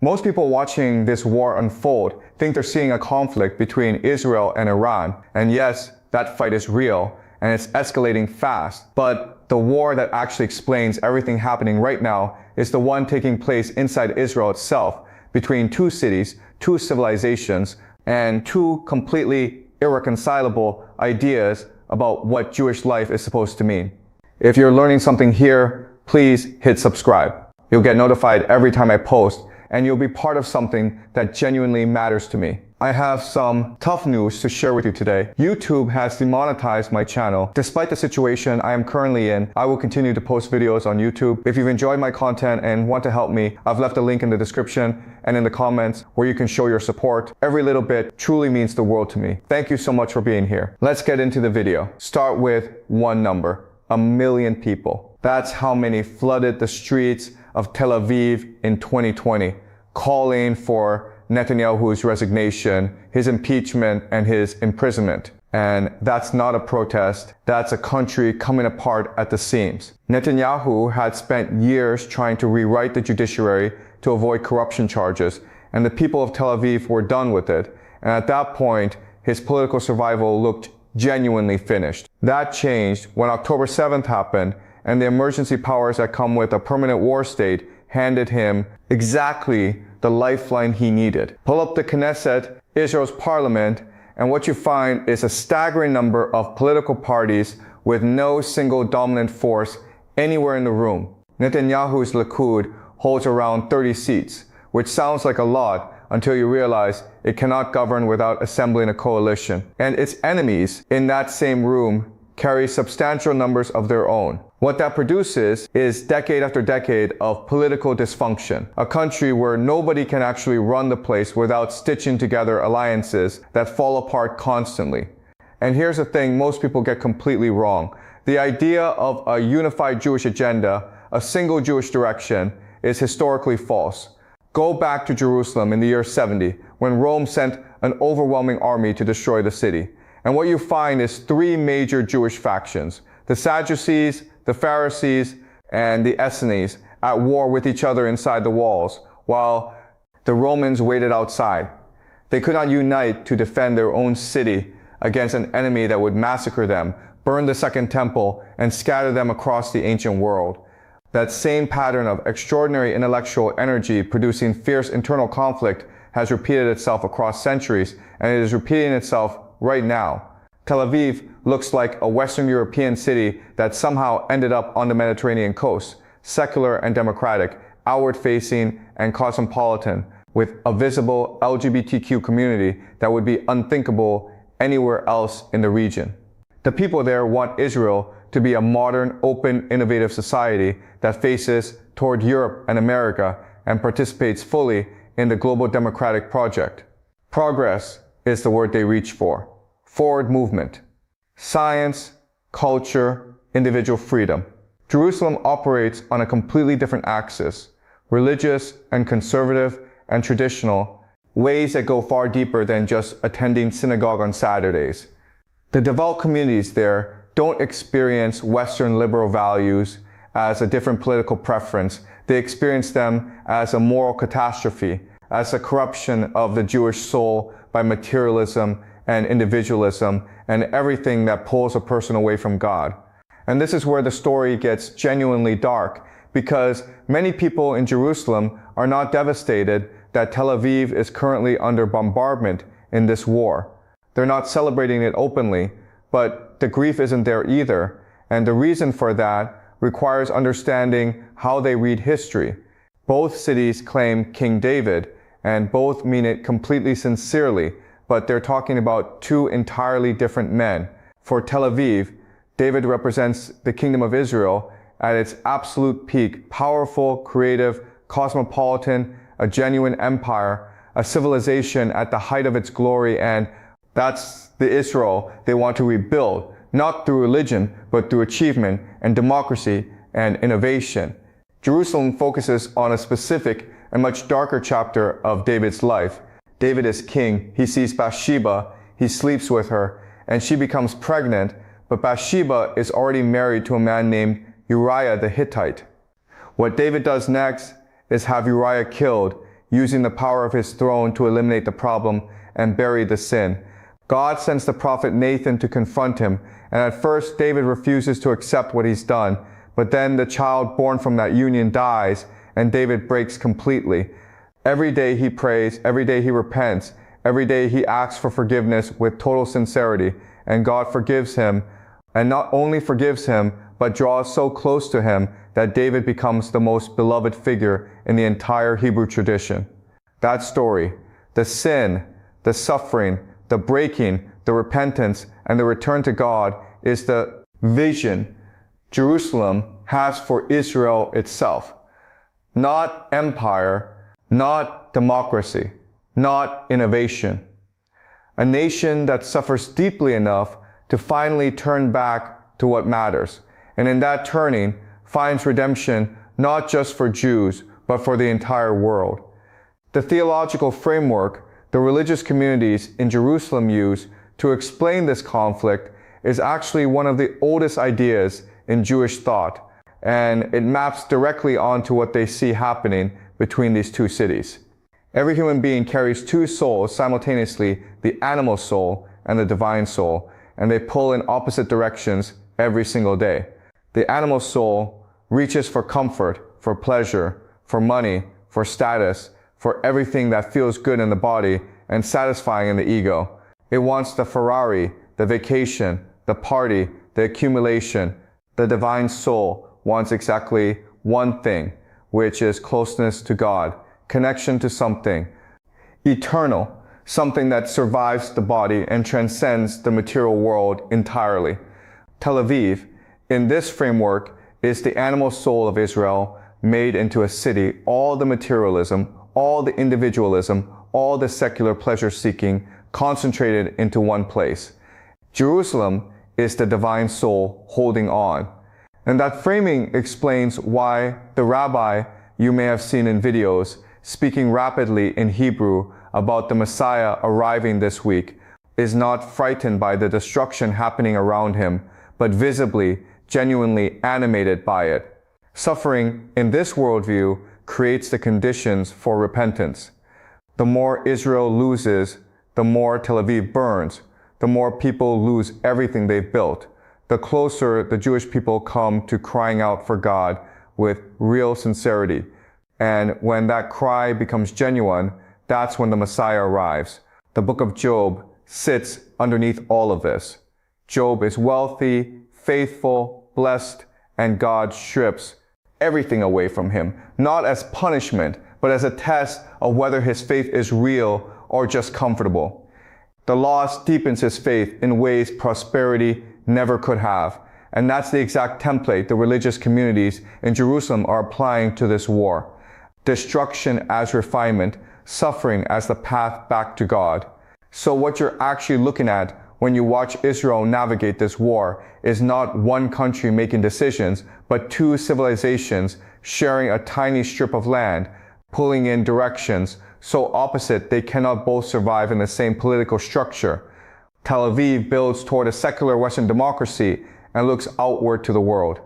Most people watching this war unfold think they're seeing a conflict between Israel and Iran. And yes, that fight is real and it's escalating fast. But the war that actually explains everything happening right now is the one taking place inside Israel itself, between two cities, two civilizations, and two completely irreconcilable ideas about what Jewish life is supposed to mean. If you're learning something here, please hit subscribe. You'll get notified every time I post, and you'll be part of something that genuinely matters to me. I have some tough news to share with you today. YouTube has demonetized my channel. Despite the situation I am currently in, I will continue to post videos on YouTube. If you've enjoyed my content and want to help me, I've left a link in the description and in the comments where you can show your support. Every little bit truly means the world to me. Thank you so much for being here. Let's get into the video. Start with one number: 1 million people. That's how many flooded the streets of Tel Aviv in 2020, calling for Netanyahu's resignation, his impeachment, and his imprisonment. And that's not a protest, that's a country coming apart at the seams. Netanyahu had spent years trying to rewrite the judiciary to avoid corruption charges, and the people of Tel Aviv were done with it. And at that point, his political survival looked genuinely finished. That changed when October 7th happened, and the emergency powers that come with a permanent war state handed him exactly the lifeline he needed. Pull up the Knesset, Israel's parliament, and what you find is a staggering number of political parties with no single dominant force anywhere in the room. Netanyahu's Likud holds around 30 seats, which sounds like a lot until you realize it cannot govern without assembling a coalition. And its enemies in that same room carry substantial numbers of their own. What that produces is decade after decade of political dysfunction. A country where nobody can actually run the place without stitching together alliances that fall apart constantly. And here's the thing most people get completely wrong. The idea of a unified Jewish agenda, a single Jewish direction, is historically false. Go back to Jerusalem in the year 70, when Rome sent an overwhelming army to destroy the city. And what you find is three major Jewish factions: the Sadducees, the Pharisees, and the Essenes, at war with each other inside the walls, while the Romans waited outside. They could not unite to defend their own city against an enemy that would massacre them, burn the Second Temple, and scatter them across the ancient world. That same pattern of extraordinary intellectual energy producing fierce internal conflict has repeated itself across centuries, and it is repeating itself right now. Tel Aviv looks like a Western European city that somehow ended up on the Mediterranean coast, secular and democratic, outward-facing and cosmopolitan, with a visible LGBTQ community that would be unthinkable anywhere else in the region. The people there want Israel to be a modern, open, innovative society that faces toward Europe and America and participates fully in the global democratic project. Progress is the word they reach for. Forward movement, science, culture, individual freedom. Jerusalem operates on a completely different axis: religious and conservative and traditional, ways that go far deeper than just attending synagogue on Saturdays. The devout communities there don't experience Western liberal values as a different political preference. They experience them as a moral catastrophe, as a corruption of the Jewish soul by materialism and individualism and everything that pulls a person away from God. And this is where the story gets genuinely dark, because many people in Jerusalem are not devastated that Tel Aviv is currently under bombardment in this war. They're not celebrating it openly, but the grief isn't there either. And the reason for that requires understanding how they read history. Both cities claim King David, and both mean it completely sincerely, but they're talking about two entirely different men. For Tel Aviv, David represents the kingdom of Israel at its absolute peak: powerful, creative, cosmopolitan, a genuine empire, a civilization at the height of its glory, and that's the Israel they want to rebuild, not through religion, but through achievement and democracy and innovation. Jerusalem focuses on a specific and much darker chapter of David's life. David is king, he sees Bathsheba, he sleeps with her, and she becomes pregnant, but Bathsheba is already married to a man named Uriah the Hittite. What David does next is have Uriah killed. using the power of his throne to eliminate the problem and bury the sin. God sends the prophet Nathan to confront him, and at first David refuses to accept what he's done, but then the child born from that union dies, and David breaks completely. Every day he prays, every day he repents, every day he asks for forgiveness with total sincerity, and God forgives him, and not only forgives him, but draws so close to him that David becomes the most beloved figure in the entire Hebrew tradition. That story, the sin, the suffering, the breaking, the repentance, and the return to God is the vision Jerusalem has for Israel itself. Not empire, not democracy, not innovation. A nation that suffers deeply enough to finally turn back to what matters, and in that turning finds redemption not just for Jews, but for the entire world. The theological framework the religious communities in Jerusalem use to explain this conflict is actually one of the oldest ideas in Jewish thought, and it maps directly onto what they see happening between these two cities. Every human being carries two souls simultaneously, the animal soul and the divine soul, and they pull in opposite directions every single day. The animal soul reaches for comfort, for pleasure, for money, for status, for everything that feels good in the body and satisfying in the ego. It wants the Ferrari, the vacation, the party, the accumulation. The divine soul wants exactly one thing, which is closeness to God, connection to something eternal, something that survives the body and transcends the material world entirely. Tel Aviv, in this framework, is the animal soul of Israel made into a city, all the materialism, all the individualism, all the secular pleasure-seeking concentrated into one place. Jerusalem is the divine soul holding on. And that framing explains why the rabbi you may have seen in videos speaking rapidly in Hebrew about the Messiah arriving this week is not frightened by the destruction happening around him, but visibly, genuinely animated by it. Suffering in this worldview creates the conditions for repentance. The more Israel loses, the more Tel Aviv burns, the more people lose everything they've built, the closer the Jewish people come to crying out for God with real sincerity. And when that cry becomes genuine, that's when the Messiah arrives. The book of Job sits underneath all of this. Job is wealthy, faithful, blessed, and God strips everything away from him, not as punishment, but as a test of whether his faith is real or just comfortable. The loss deepens his faith in ways prosperity never could have. And that's the exact template the religious communities in Jerusalem are applying to this war. Destruction as refinement, suffering as the path back to God. So what you're actually looking at when you watch Israel navigate this war is not one country making decisions, but two civilizations sharing a tiny strip of land, pulling in directions so opposite they cannot both survive in the same political structure. Tel Aviv builds toward a secular Western democracy and looks outward to the world.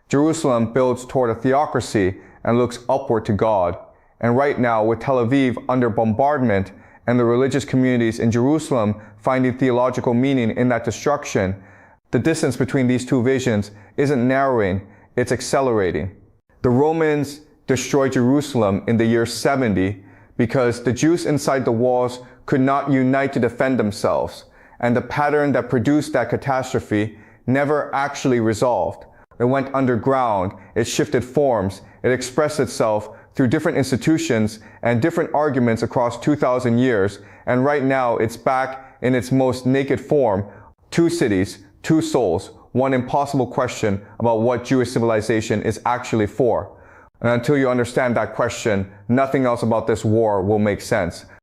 Jerusalem builds toward a theocracy and looks upward to God. And right now, with Tel Aviv under bombardment and the religious communities in Jerusalem finding theological meaning in that destruction, the distance between these two visions isn't narrowing, it's accelerating. The Romans destroyed Jerusalem in the year 70 because the Jews inside the walls could not unite to defend themselves, and the pattern that produced that catastrophe never actually resolved. It went underground, it shifted forms, it expressed itself through different institutions and different arguments across 2,000 years, and right now it's back in its most naked form. Two cities, two souls, one impossible question about what Jewish civilization is actually for. And until you understand that question, nothing else about this war will make sense.